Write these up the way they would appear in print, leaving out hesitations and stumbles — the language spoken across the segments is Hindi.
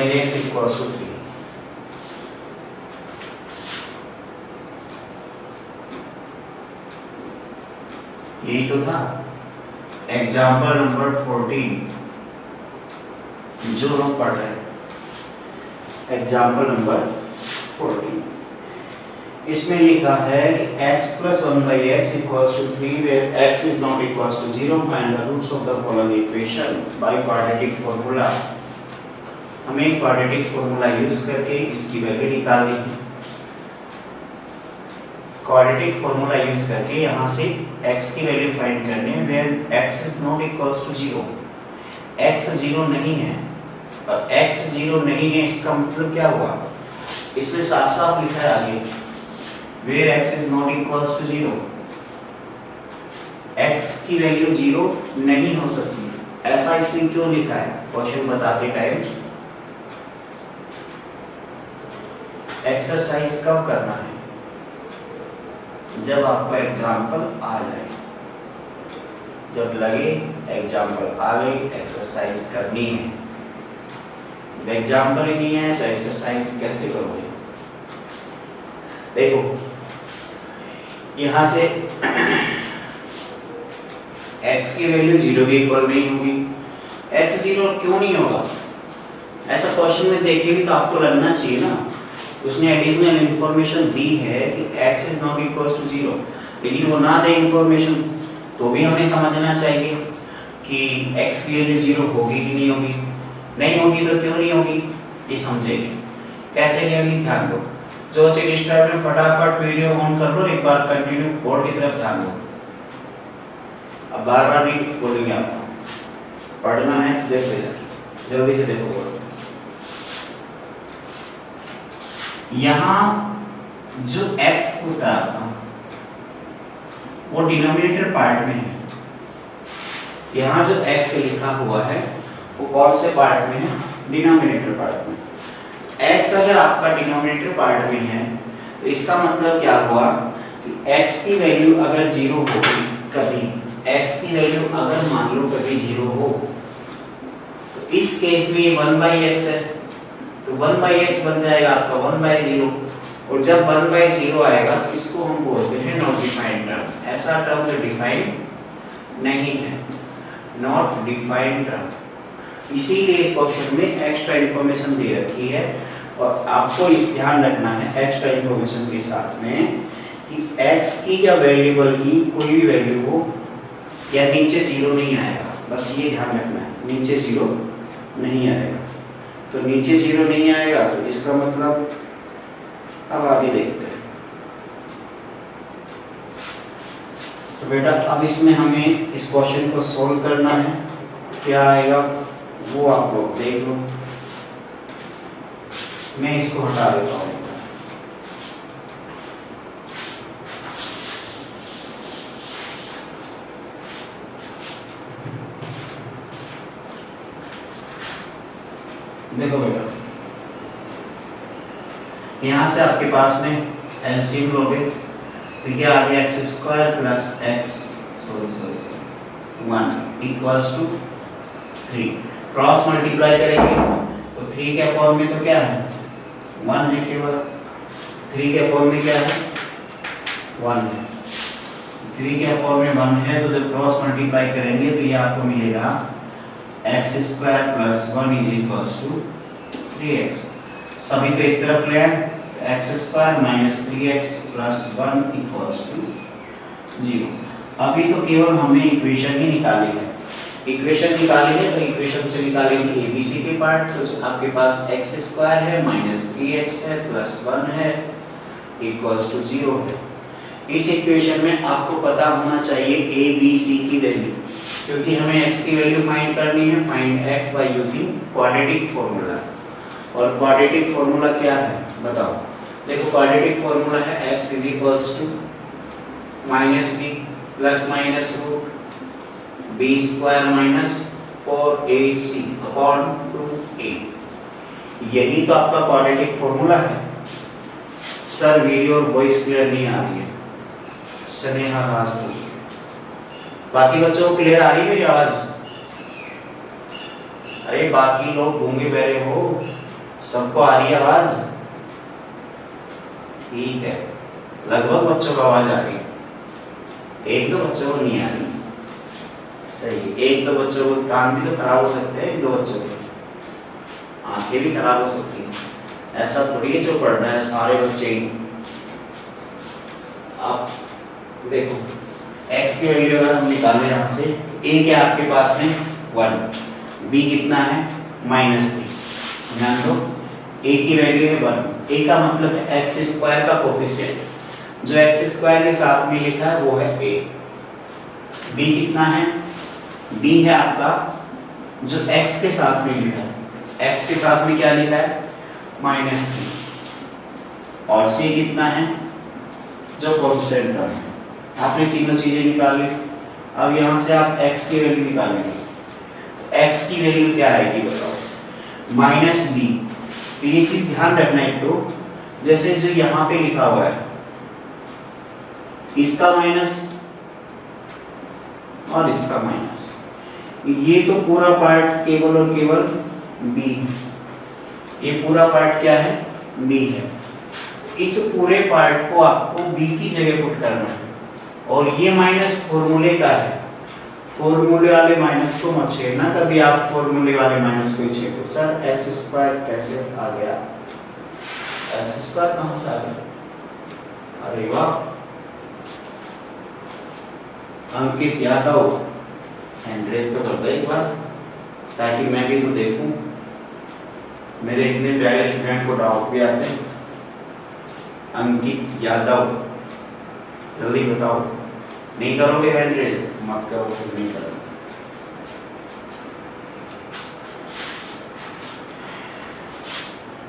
By x equals to 3। यही तो था एग्जाम्पल नंबर 14 जो हम पढ़ रहे हैं। एग्जाम्पल नंबर 14 इसमें लिखा है कि x plus 1 by x equals to 3 where x is not equals to 0 find the roots of the following equation by quadratic formula। हमें quadratic formula यूज करके इसकी वैल्यू निकालनी है। quadratic formula यूज करके यहाँ से x की वैल्यू फाइंड करनी है where x is not equals to 0। x 0 नहीं है और x 0 नहीं है इसका मतलब क्या हुआ, इसमें साफ साफ लिखा है आगे where x is not equals to 0, x की वैल्यू 0 नहीं हो सकती। ऐसा इसमें क्यों लिखा है, क्वेश्चन बताते टाइम एक्सरसाइज कब करना है, जब आपको एग्जाम्पल आ जाए, जब लगे एग्जाम्पल आ गई एक्सरसाइज करनी है। एग्जाम्पल ही नहीं है तो एक्सरसाइज कैसे करोगे। देखो यहां से x की वैल्यू 0 के इक्वल नहीं होगी। x 0 क्यों नहीं होगा, ऐसा क्वेश्चन में देख के भी तो आपको लगना चाहिए ना। उसने एडिशनल इंफॉर्मेशन दी है कि x is not equal to 0, लेकिन वो ना दे इंफॉर्मेशन तो भी हमें समझना चाहिए कि x की वैल्यू 0 होगी कि नहीं होगी। नहीं होगी तो क्यों नहीं होगी ये समझेंगे। कैसे नहीं होगी ध्यान दो। जो बच्चे डिस्टर्ब है फटाफट वीडियो ऑन कर लो, एक बार कंटिन्यू बोर्ड की तरफ ध्यान दो। अब बार बार नहीं बोलेंगे आपको, पढ़ना है तो देखो इधर, जल्दी से देखो बोर्ड। यहाँ जो x होता है आपका वो डिनोमिनेटर पार्ट में है। यहाँ जो x लिखा हुआ है वो कौन से पार्ट में है, डिनोमिनेटर पार्ट में। x अगर आपका डिनोमिनेटर पार्ट में है तो इसका मतलब क्या हुआ कि x की वैल्यू अगर 0 होगी कभी, x की वैल्यू अगर मान लो कभी 0 हो तो इस केस में ये 1/x है तो 1/x बन जाएगा आपका 1/0। और जब 1/0 आएगा तो इसको हम बोलते हैं नॉट डिफाइंड टर्म। ऐसा टर्म जो डिफाइंड नहीं है, नॉट डिफाइंड टर्म। इसीलिए इस क्वेश्चन में एक्स्ट्रा इंफॉर्मेशन दे रखी है और आपको ध्यान रखना है एक्स्ट्रा इंफॉर्मेशन के साथ में कि x की या वेरिएबल की कोई भी वैल्यू हो या नीचे 0 नहीं आएगा, बस ये ध्यान रखना है, नीचे 0 नहीं आएगा। तो नीचे 0 नहीं आएगा तो इसका मतलब अब आगे देखते हैं। तो बेटा अब इसमें हमें इस क्वेश्चन को सॉल्व करना है, क्या आएगा वो आप लोग देख लो। मैं इसको हटा देता हूँ। देखो बेटा यहां से आपके पास में एलसीएम लोगे तो ये आ गया x² plus x 1 equals to 3। Cross multiply करेंगे तो 3 के अपॉन में तो क्या है 1 है, केवल 3 के अपॉन में क्या है 1 है। 3 के अपॉन में 1 है तो जब क्रॉस मल्टीप्लाई करेंगे तो ये आपको मिलेगा x² plus 1 is equals to 3x। सभी को एक तरफ ले आए x² minus 3x plus 1 equals to 0। अभी तो केवल हमें इक्वेशन ही निकाली है। इक्वेशन निकाली है तो इक्वेशन से निकालेंगे एबीसी के पार्ट। तो आपके पास x² है माइनस 3x है प्लस 1 है इक्वल्स टू 0 है। इस इक्वेशन में आपको पता होना चाहिए ए बी सी की वैल्यू, क्योंकि हमें x की वैल्यू फाइंड करनी है। Find x by using quadratic formula. और क्वाड्रेटिक फॉर्मूला क्या है बताओ। देखो क्वाड्रेटिक फॉर्मूला है x is equals to minus B plus minus root B square minus 4ac upon 2a। यही तो आपका क्वाड्रेटिक फॉर्मूला है। सर वीडियो और वॉइस क्लियर नहीं आ रही है। स्नेहा राजपूत, बाकी बच्चों को क्लियर आ रही है मेरी आवाज? अरे बाकी लोग गूंगे बहरे हो, सबको आ रही है आवाज? ठीक है, लगभग बच्चों को आवाज आ रही है, एक दो बच्चों को नहीं आ रही। सही, एक दो बच्चों को कान भी तो खराब हो सकते हैं, एक दो बच्चों के आंखें भी खराब हो सकती हैं। ऐसा थोड़ी है जो पढ़ रहा है सारे बच्चे ही। आप देखो x की वैल्यू अगर हम निकालें यहाँ से, a क्या आपके पास में 1, b कितना है -3। ध्यान दो a की वैल्यू है 1, a का मतलब है x स्क्वायर का कोफिशिएंट, जो x स्क्वायर के साथ में लिखा है वो है a। b कितना है? b है आपका जो x के साथ में लिखा है, x के साथ में क्या लिखा है -3। और c कितना है? जो कांस्टेंट टर्म है। आपने तीनों चीजें निकाल ली। अब यहाँ से आप x की वैल्यू निकालेंगे, तो x की वैल्यू क्या आएगी बताओ? -b। तो ये चीज ध्यान रखना है, तो जैसे जो यहाँ पे लिखा हुआ है इसका माइनस और इसका माइनस, ये तो पूरा पार्ट केवल और केवल b, ये पूरा पार्ट क्या है b है। इस पूरे पार्ट को आपको b की जगह पुट करना है, और ये माइनस फॉर्मूले का है। फॉर्मूले वाले माइनस को मत छेड़ना कभी, आप फॉर्मूले वाले माइनस को छेड़ो। सर एक्स स्क्वायर कैसे आ गया? एक्स स्क्वायर कहां से आ गया? अरे वाह, अंकित यादव हैंड रेज तो कर दो एक बार, ताकि मैं भी तो देखूं। मेरे इतने प्यारे स्टूडेंट को डाउट भी आते हैं। अंकित यादव, जल्दी बताओ। नहीं करोगे हैंड रेज? मत करो, फिर नहीं करो।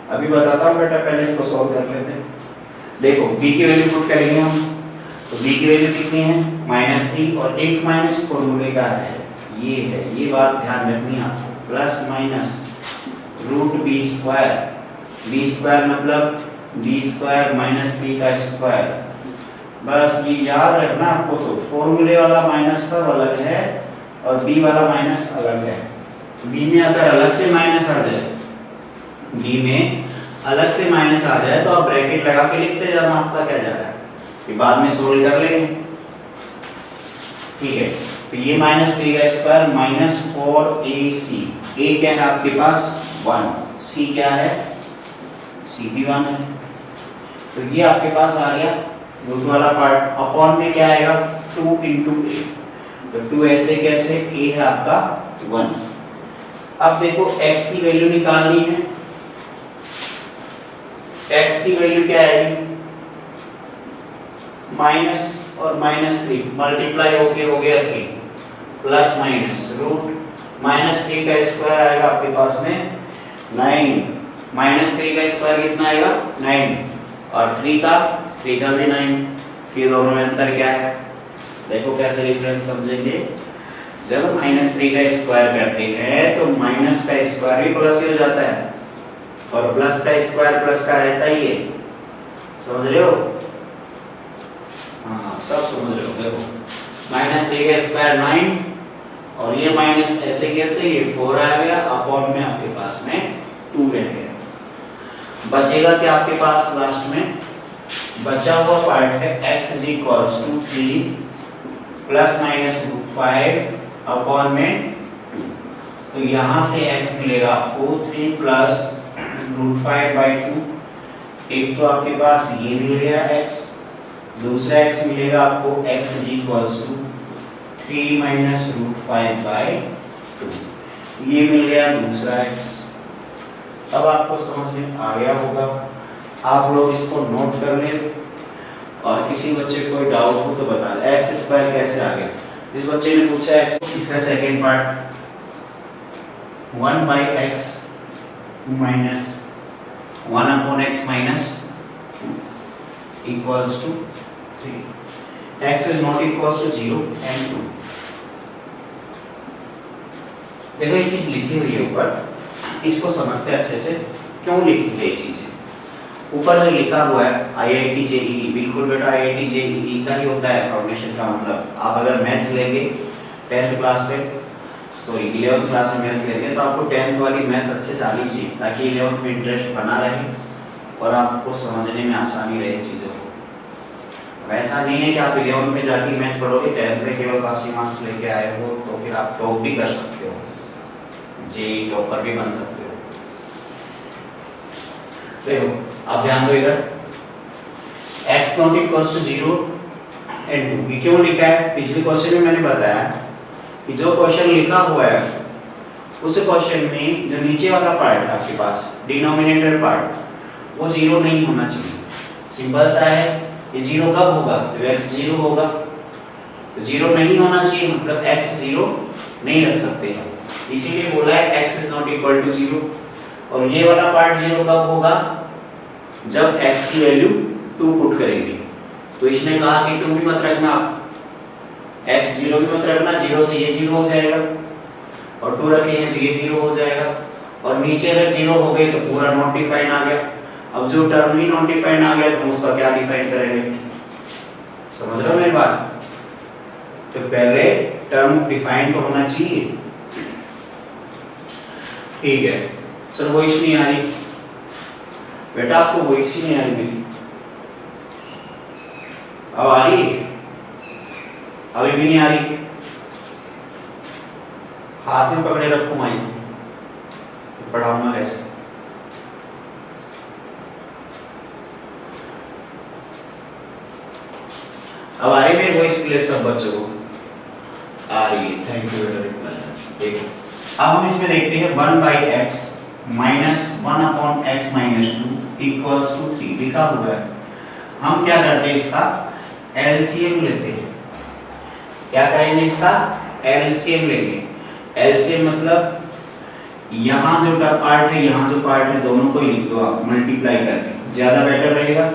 अभी बताता हूँ बेटा, पहले इसको सॉल्व कर लेते हैं। देखो b की वैल्यू पुट करेंगे हम, तो b की वैल्यू कितनी है -3, और एक माइनस फॉर्मूले का है, ये है, ये बात ध्यान रखनी है आपको। प्लस माइनस √b², b² मतलब b² -3 का स्क्वायर। बस ये याद रखना आपको, तो फॉर्मूले वाला माइनस सब अलग है और b वाला माइनस अलग है। b में अगर अलग से माइनस आ जाए, b में अलग से माइनस आ जाए तो आप ब्रैकेट लगा के लिखते जाना, आपका क्या जा रहा है, ये बाद में सोल्व कर लेंगे। ठीक है, तो ये -3 का स्क्वायर -4ac, a क्या है आपके पास 1, c क्या है, c भी 1 है। तो ये आपके पास आ गया रूट वाला पार्ट। अपॉन में क्या आएगा 2 × a, तो 2 ऐसे कैसे, a है आपका 1। अब देखो x की वैल्यू निकालनी है, x की वैल्यू क्या आएगी माइनस और -3 मल्टीप्लाई होके हो गया 3, प्लस माइनस √-3 का स्क्वायर आएगा आपके पास में 9, -3 का स्क्वायर कितना आएगा 9, और 3 का भी 9। फिर दोनों में अंतर क्या है, देखो कैसे डिफरेंस समझेंगे। जब -3 का स्क्वायर करते हैं तो माइनस का स्क्वायर भी प्लस ही हो जाता है, और प्लस का स्क्वायर प्लस का रहता ही है, समझ रहे हो? हाँ सब समझ रहे हो। देखो -3 का स्क्वायर 9, और ये माइनस ऐसे कैसे, ये 4 आ गया, अपॉन में आपके पास में 2 रह गया। बचेगा क्या आपके पास लास्ट में? बचा हुआ पार्ट है x = 3 ± √5 अपॉन में 2। तो यहाँ से x मिलेगा आपको 3 + √5/2। एक तो आपके पास ये मिल गया x, दूसरा x मिलेगा आपको x = 3 - √5/2, ये मिल गया दूसरा x। अब आपको समझ में आ गया होगा, आप लोग इसको नोट कर लें, और किसी बच्चे को कोई डाउट हो तो बता दें। x² कैसे आ गया? इस बच्चे ने पूछा x, इसका second part 1/x -1/x -2 = 3, x is not equals to 0 and 2। देखो ये चीज लिखी हुई है ऊपर, इसको समझते हैं अच्छे से, क्यों लिखी है ये चीजें। ऊपर जो लिखा हुआ है IIT JEE, बिल्कुल बेटा IIT JEE का ही होता है फाउंडेशन का मतलब। आप अगर मैथ्स लेंगे 10th क्लास में, सॉरी 11th क्लास में मैथ्स लेंगे तो आपको 10th वाली मैथ्स अच्छे से आनी चाहिए, ताकि 11th में इंटरेस्ट बना रहे और आपको समझने में आसानी रहे चीज़ों को। वैसा नहीं है कि आप 11th में जाके मैथ पढ़ोगे, 10th में केवल पासिंग मार्क्स लेके आए हो तो फिर आप टॉप भी कर सकते हो, जेईई टॉपर भी बन सकते हो। देखो आप ध्यान दो इधर, x not equals to 0 and 2। ये क्यों लिखा है? पिछले क्वेश्चन में मैंने बताया कि जो क्वेश्चन लिखा हुआ है उस क्वेश्चन में जो नीचे वाला पार्ट है आपके पास, डिनोमिनेटर पार्ट, वो 0 नहीं होना चाहिए। सिंपल सा है, ये 0 कब होगा? तो x 0 होगा, तो 0 नहीं होना चाहिए, मतलब x 0 नहीं रख सकते हैं, इसीलिए बोला है x is not equal to 0। और ये वाला पार्ट 0 कब होगा? जब x की वैल्यू 2 पुट करेंगे। तो इसने कहा कि 2 भी मत रखना, x 0 भी मत रखना, 0 से ये 0 हो जाएगा और 2 रखेंगे तो ये 0 हो जाएगा, और नीचे अगर 0 हो गए तो पूरा नॉट डिफाइंड आ गया। अब जो टर्म ही नॉट डिफाइंड आ गया तो हम उसका क्या डिफाइन करेंगे? समझ रहे हो मेरी बात? तो पहले टर्म डिफाइन तो होना चाहिए। ठीक है सर, वॉइस नहीं आ रही बेटा, आपको वॉइस ही नहीं आ रही मेरी, अब आ रही? अभी भी नहीं आ रही? हाथ में पकड़े रखो माइक, पढ़ाऊंगा कैसे? अब आ रही मेरी वॉइस क्लियर सब बच्चों को? आ रही है, थैंक यू बेटा। देखो अब हम इसमें देखते हैं 1/x minus 1/x minus 2 equals to 3 लिखा हुआ है। हम क्या करते हैं, इसका एलसीएम लेते हैं। क्या करेंगे? इसका एलसीएम लेंगे। एलसीएम मतलब यहाँ जो पार्ट है, यहाँ जो पार्ट है, दोनों को ही लिख दो आप मल्टीप्लाई करके, ज्यादा बेटर रहेगा।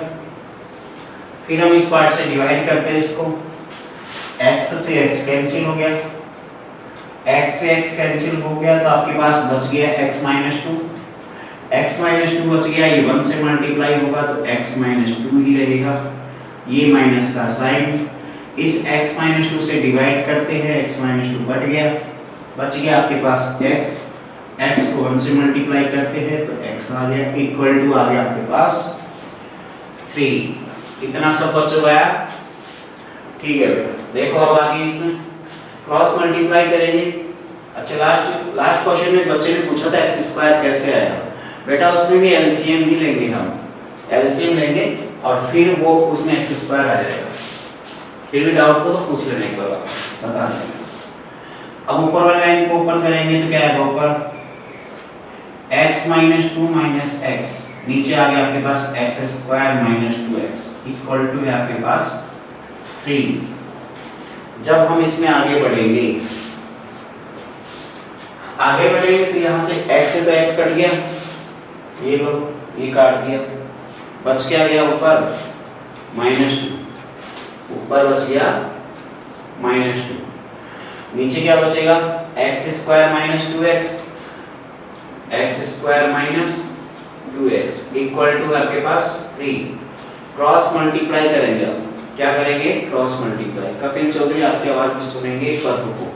फिर हम इस पार्ट से डिवाइड करते हैं इसको, x से x कैंसिल हो गया, x से x कैंसिल हो गया तो आपके पास बच गया x माइनस 2। x माइनस 2 बच गया, ये 1 से मल्टीप्लाई होगा तो x माइनस 2 ही रहेगा, ये माइनस का साइन, इस x माइनस 2 से डिवाइड करते हैं, x माइनस 2 कट गया, बच गया आपके पास x, x को 1 से मल्टीप्लाई करते हैं तो x आ गया, इक्वल टू आ गया आपके पास 3। इतना सब बच गया। ठीक है बेटा, देखो अब आगे इसमें क्रॉस मल्टीप्लाई करेंगे। अच्छा लास्ट क्वेश्चन में बच्चे ने पूछा था x² कैसे आएगा, बेटा उसमें भी एलसीएम ही लेंगे, हम एलसीएम लेंगे और फिर वो उसमें x² आ जाएगा। फिर भी डाउट को तो पूछ लेने एक बार बता देंगे। अब ऊपर वाली लाइन को ओपन करेंगे तो क्या आएगा ऊपर? x माइनस 2 माइनस x, नीचे आ गया आपके पास x² minus 2x equal to है आपके पास 3। जब हम इसमें आगे बढ़ेंगे तो यहाँ से x से तो x कट गया, ये लो ये काट दिया, बच क्या गया ऊपर? माइनस 2, ऊपर बच गया माइनस 2, नीचे क्या बचेगा? x² minus 2x, x² minus 2x equal to आपके पास 3। क्रॉस मल्टीप्लाई करेंगे, अब क्या करेंगे? Cross multiply. कपिल चौधरी आपकी आवाज में सुनेंगे एक बार को,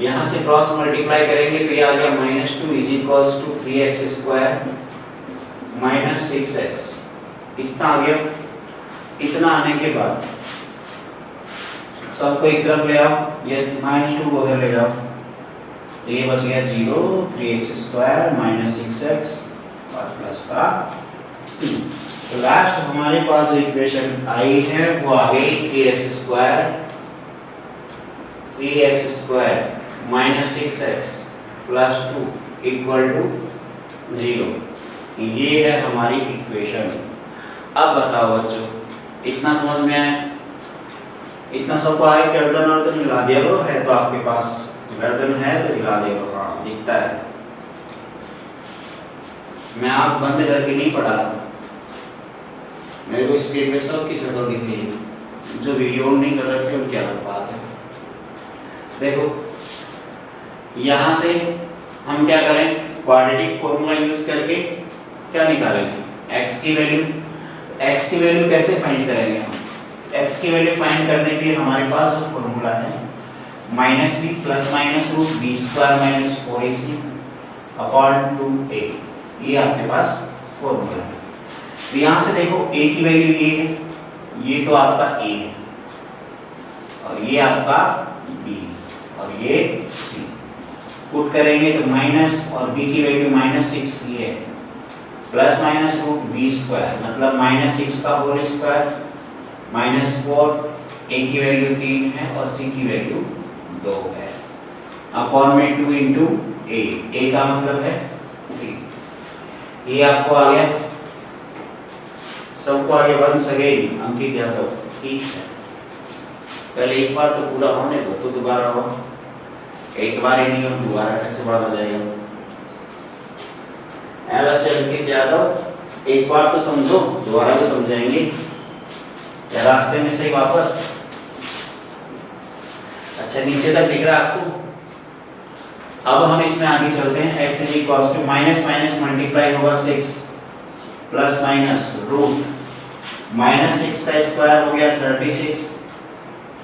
यहाँ से क्रॉस मल्टीप्लाई करेंगे तो ये आ गया -2 is equals to 3x² minus 6x, इतना आ गया। इतना आने के बाद सबको एक तरफ ले आओ, ये -2 को उधर ले जाओ तो ये बच गया 0, 3x² माइनस 6x और प्लस का 2। तो लास्ट हमारे पास जो इक्वेशन आई है वो आ गई 3x² minus 6x plus 2 equal to 0। ये है हमारी इक्वेशन। अब बताओ बच्चों, इतना समझ में आया? इतना सबको आगे गर्दन वर्दन हिला दिया करो, है तो आपके पास गर्दन है तो हिला दिया करो, हाँ दिखता है। मैं आँख बंद करके नहीं पढ़ा रहा, मेरे को स्क्रीन पे सबकी शक्ल दिख रही है, जो वीडियो ऑन नहीं कर रखे उनकी अलग बात है। देखो यहाँ से हम क्या करें, क्वाड्रेटिक फॉर्मूला यूज करके क्या निकालेंगे? x की वैल्यू। x की वैल्यू कैसे फाइंड करेंगे हम? x की वैल्यू फाइंड करने के लिए हमारे पास जो फॉर्मूला है minus B plus minus root B square minus 4ac upon 2a, ये आपके पास फॉर्मूला है। तो यहां से देखो a की वैल्यू ये है, ये तो आपका a है और ये आपका b और ये c। पुट करेंगे तो माइनस और b की वैल्यू -6 ये है, plus minus root B square मतलब -6 का होल स्क्वायर -4, a की वैल्यू 3 है और c की वैल्यू 2 है, अपॉन में 2 इंटू a का मतलब है 3। ये आपको आ गया, सबको आगे वंस अगेन अंकित यादव, ठीक है। पहले एक बार तो पूरा होने दो तो दोबारा हो, एक बार ही नहीं हो दोबारा कैसे बड़ा हो जाएगा। बच्चे अंकित यादव एक बार तो समझो, दोबारा भी समझाएंगे या रास्ते में से ही वापस। अच्छा नीचे तक दिख रहा है आपको। अब हम इसमें आगे चलते हैं। x is equals to minus minus multiply होगा 6 प्लस माइनस रूट -6 का स्क्वायर हो गया 36,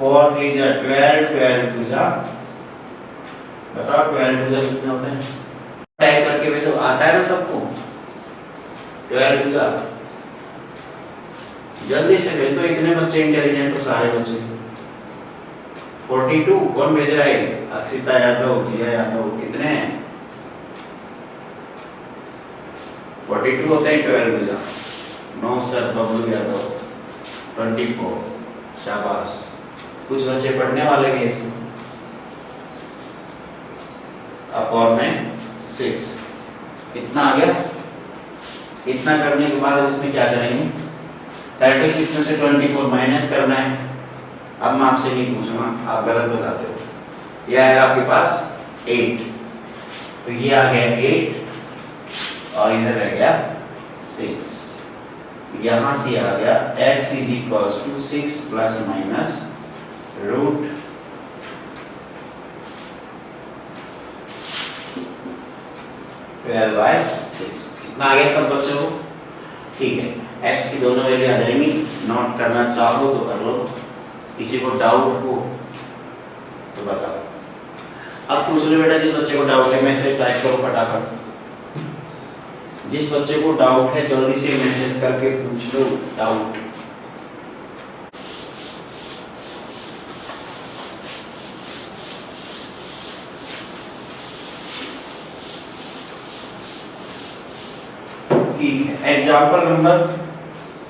4 3 जा 12, 12 2 जा बताओ 12 2 जा कितने होते हैं? टाइप करके भेजो, आता है ना सबको? 12 2 जा जल्दी से भेज दो, इतने बच्चे इंटेलिजेंट हो सारे बच्चे। 42 कौन भेज रहा है? अक्षिता यादव, जिया यादव, कितने हैं? 42 होते हैं 12 बजा। नो सर बबलू यादव 24, शाबाश। कुछ बच्चे पढ़ने वाले भी इसमें। अपॉन में 6 इतना आ गया। इतना करने के बाद इसमें क्या करेंगे? 36 में से 24 माइनस करना है। अब मैं आपसे नहीं पूछूंगा, आप गलत बताते हो। यह आएगा आपके पास 8, तो ये आ गया 8 और इधर रह गया 6। यहां से आ गया x is equals to 6 plus minus root 12/6। इतना आ गया सब बच्चों को, ठीक है। x की दोनों वैल्यू आ जाएंगी। नोट करना चाहो तो कर लो, किसी को डाउट हो तो बताओ। अब पूछ लो बेटा, जिस बच्चे को डाउट है मैसेज टाइप करो फटाफट। जिस बच्चे को डाउट है जल्दी से मैसेज करके पूछ लो डाउट। ठीक है, एग्जाम्पल नंबर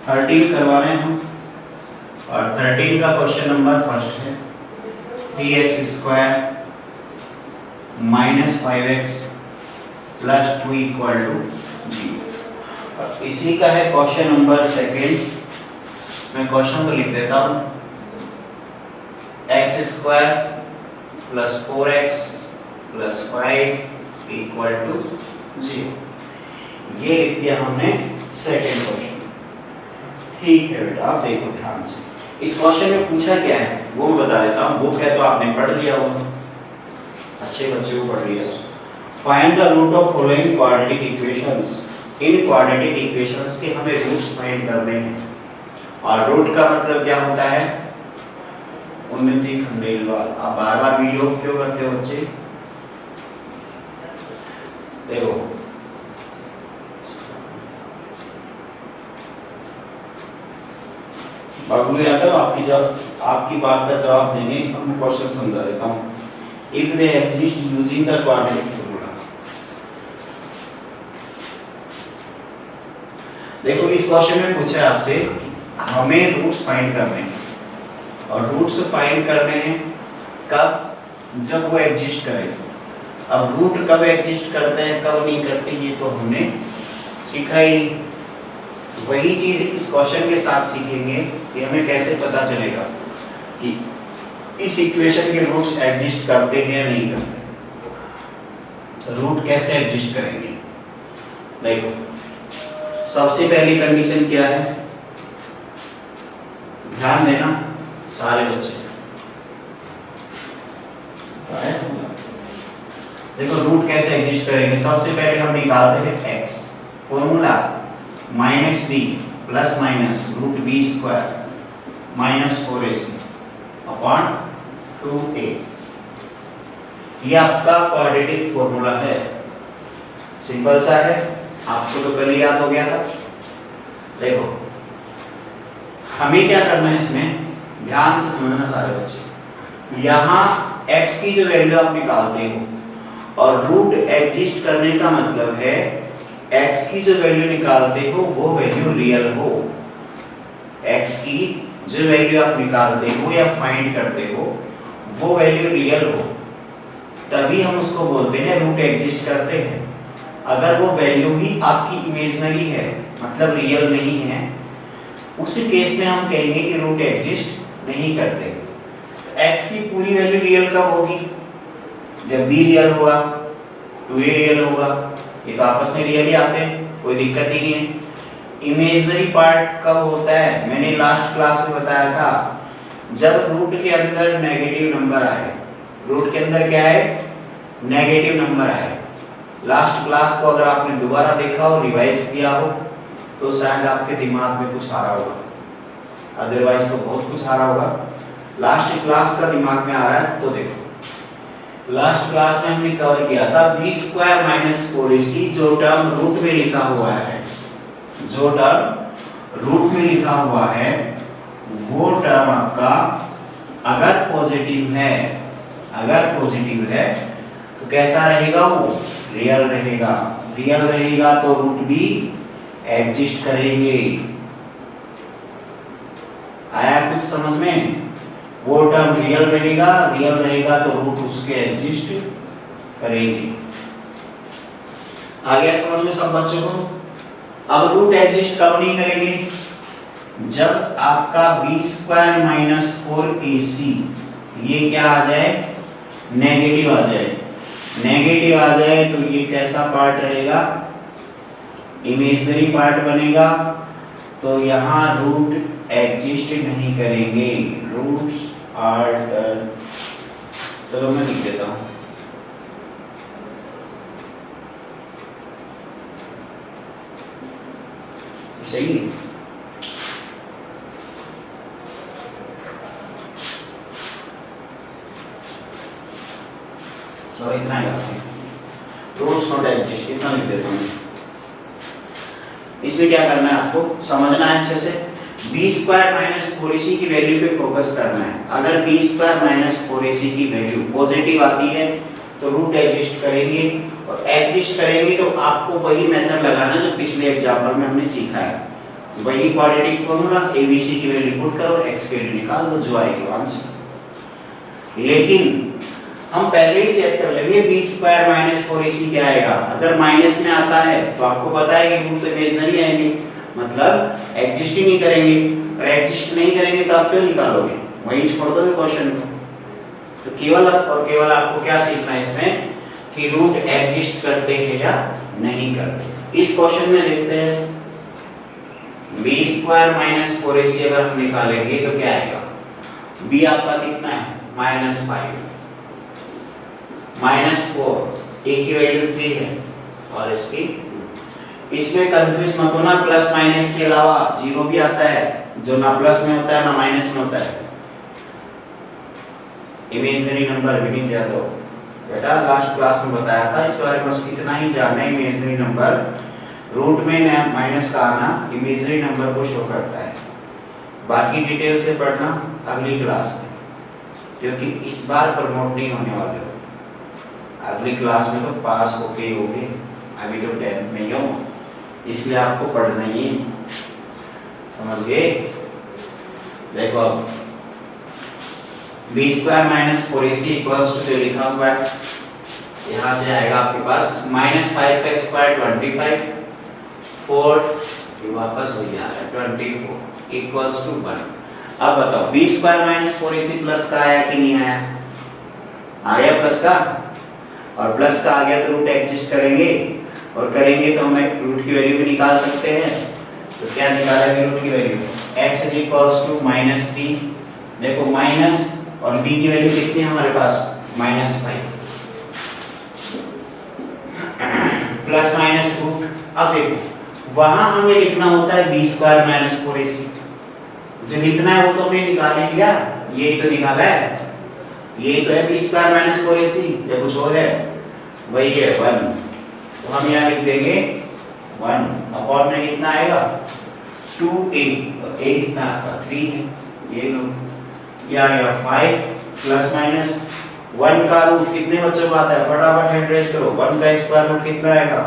13 करवा रहे हैं हम और 13 का क्वेश्चन नंबर फर्स्ट है 3x square minus 5x plus 2 equal to 0। और इसी का है क्वेश्चन नंबर सेकेंड। मैं क्वेश्चन को लिख देता हूं, x square plus 4x plus 5 equal to 0। ये लिख दिया हमने सेकेंड क्वेश्चन। ठीक है बेटा, आप देखो ध्यान से। इस क्वेश्चन में पूछा क्या है वो मैं बता देता हूँ। बुक है तो आपने पढ़ लिया होगा, अच्छे बच्चे को पढ़ लिया। Find the root of following quadratic equations. इन क्वाड्रेटिक इक्वेशंस के हमें रूट्स फाइंड करने हैं। और रूट का मतलब क्या होता है? उन्नति खंडेलवाल। आप बार बार वीडियो क्यों करते हो बच्चे? देखो बबलू यादव आपकी बात का जवाब देंगे। मैं क्वेश्चन समझा देता हूँ। If they exist using the quadratic formula. देखो इस क्वेश्चन में पूछा है आपसे हमें रूट्स फाइंड करने हैं और रूट्स फाइंड करने हैं कब? जब वो एग्जिस्ट करें। अब रूट कब एग्जिस्ट करते हैं कब नहीं करते ये तो हमने सीखा ही नहीं। वही चीज इस क्वेश्चन के साथ सीखेंगे कि हमें कैसे पता चलेगा कि इस इक्वेशन के रूट्स एग्जिस्ट करते हैं या नहीं करते। रूट कैसे एग्जिस्ट करेंगे? देखो सबसे पहली कंडीशन क्या है, ध्यान देना सारे बच्चे। देखो रूट कैसे एग्जिस्ट करेंगे। सबसे पहले हम निकालते हैं x। Formula -b plus minus root B square minus 4ac upon 2a। ये आपका क्वाड्रेटिक फॉर्मूला है, सिंपल सा है, आपको तो कल ही याद हो गया था। देखो हमें क्या करना है इसमें, ध्यान से समझना सारे बच्चे। यहाँ x की जो वैल्यू आप निकालते हो और रूट एग्जिस्ट करने का मतलब है x की जो वैल्यू निकालते हो वो वैल्यू रियल हो। x की जो वैल्यू आप निकालते हो या फाइंड करते हो वो वैल्यू रियल हो, तभी हम उसको बोलते हैं रूट एग्जिस्ट करते हैं। अगर वो वैल्यू ही आपकी इमेजिनरी है, मतलब रियल नहीं है, उसी केस में हम कहेंगे कि रूट एग्जिस्ट नहीं करते। तो x की पूरी वैल्यू रियल कब होगी, जब b रियल होगा, 2a रियल होगा, ये तो आपस में रियल ही आते हैं, कोई दिक्कत ही नहीं है। इमेजिनरी पार्ट कब होता है, मैंने लास्ट क्लास में बताया था, जब रूट के अंदर नेगेटिव नंबर आए। रूट के अंदर क्या है, नेगेटिव नंबर आए। लास्ट क्लास को अगर आपने दोबारा देखा हो, रिवाइज किया हो, तो शायद आपके दिमाग में कुछ आ रहा होगा, अदरवाइज तो बहुत कुछ आ रहा होगा। लास्ट क्लास का दिमाग में आ रहा है तो देखो, लास्ट क्लास में हमने कवर किया था b स्क्वायर माइनस 4ac, जो टर्म रूट में लिखा हुआ है, जो टर्म रूट में लिखा हुआ है वो टर्म आपका अगर पॉजिटिव है, अगर पॉजिटिव है तो कैसा रहेगा, वो रियल रहेगा। रियल रहेगा तो रूट भी एग्जिस्ट करेंगे। आया कुछ समझ में, वो टर्म रियल रहेगा, रियल रहेगा तो रूट उसके एग्जिस्ट करेंगे। आ गया समझ में सब बच्चों को। अब रूट एग्जिस्ट कब नहीं करेंगे, जब आपका b स्क्वायर माइनस 4ac ये क्या आ जाए, नेगेटिव आ जाए। नेगेटिव आ जाए तो ये कैसा पार्ट रहेगा, इमेजिनरी पार्ट बनेगा, तो यहाँ रूट एग्जिस्ट नहीं करेंगे, रूट्स आर डन। चलो मैं लिख देता हूँ, सही है। चलो इतना ही रूट्स नॉट एग्जिस्ट, इतना लिख देता हूँ। इसमें क्या करना है आपको समझना है अच्छे से, b स्क्वायर माइनस 4ac की वैल्यू पे फोकस करना है। अगर b स्क्वायर माइनस 4ac की वैल्यू पॉजिटिव आती है तो रूट एग्जिस्ट करेंगे, और एग्जिस्ट करेंगे तो आपको वही मेथड लगाना जो पिछले एग्जांपल में हमने सीखा है, वही क्वाड्रेटिक फॉर्मूला, abc की वैल्यू पुट करो, x की वैल्यू निकाल दो, जो आएगी आंसर। लेकिन हम पहले ही चेक कर लेंगे b स्क्वायर माइनस 4ac क्या आएगा। अगर माइनस में आता है तो आपको पता है कि रूट तो इमेजिनरी आएंगे, मतलब एग्जिस्ट ही नहीं करेंगे, और एग्जिस्ट नहीं करेंगे तो आप क्यों निकालोगे, वहीं छोड़ दोगे क्वेश्चन को। तो केवल और केवल आपको क्या सीखना है इसमें कि रूट एग्जिस्ट करते हैं या नहीं करते। इस क्वेश्चन में देखते हैं, b स्क्वायर माइनस 4ac अगर हम निकालेंगे तो क्या आएगा, b आपका कितना है -5, -4, a की वैल्यू 3 है और इसकी, इसमें कंफ्यूज मत होना, प्लस माइनस के अलावा जीरो भी आता है, जो ना प्लस में होता है ना माइनस में होता है। इमेजिनरी नंबर रीडिंग दिया दो बेटा, लास्ट क्लास में बताया था, इस बारे में बस इतना ही जानना है, इमेजिनरी नंबर रूट में माइनस का आना इमेजिनरी नंबर को शो करता है। बाकी डिटेल से पढ़ना अगली क्लास में, क्योंकि इस बार प्रमोट नहीं होने वाले हो, अगली क्लास में तो पास होके ही होगे, अभी तो 10th में ही हो, इसलिए आपको पढ़ना ही है, समझ गए। देखो अब b square minus 4ac equals to, जो लिखा हुआ है यहाँ से आएगा आपके पास -5 का स्क्वायर 25, 4 ये वापस हो गया है 24 इक्वल्स टू 1। अब बताओ b square minus 4ac plus का आया कि नहीं आया, आ गया प्लस का, और प्लस का आ गया तो रूट एग्जिस्ट करेंगे, और करेंगे तो हमें रूट की वैल्यू भी निकाल सकते हैं। तो क्या निकालेंगे रूट की value, x is equals to -b, देखो माइनस और b की वैल्यू कितनी है हमारे पास -5, प्लस माइनस रूट। अब देखो वहां हमें लिखना होता है b स्क्वायर माइनस 4ac, जो लिखना है वो तो हमने निकाल लिया, यही तो निकाला है, ये तो है बी स्क्वायर माइनस 4ac, या कुछ और है? वही है 1, तो हम यहाँ लिख देंगे 1 अपॉन में कितना आएगा 2a, और a कितना आता 3 है, ये लो, ये आ गया 5 प्लस माइनस 1 का रूट कितने बच्चों को आता है, फटाफट हेड रेस करो, 1 का स्क्वायर रूट कितना आएगा,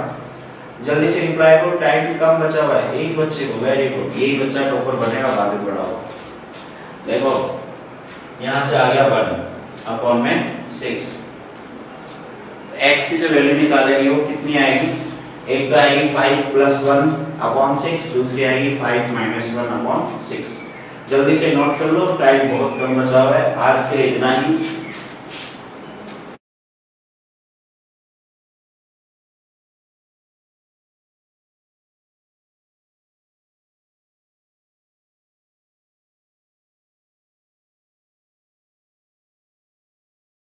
जल्दी से रिप्लाई करो, टाइम कम बचा हुआ है, एक बच्चे को, वेरी गुड, यही बच्चा टॉपर बनेगा बाद में बड़ा होगा। देखो यहाँ से आ गया 1 अपॉन में 6, x की जो वैल्यू निकालेंगे वो कितनी आएगी, एक तो आएगी 5 प्लस 1 अपॉन 6, दूसरी आएगी 5 माइनस 1 अपॉन 6। जल्दी से नोट कर लो, टाइम बहुत कम बचा हुआ है, आज के लिए इतना ही।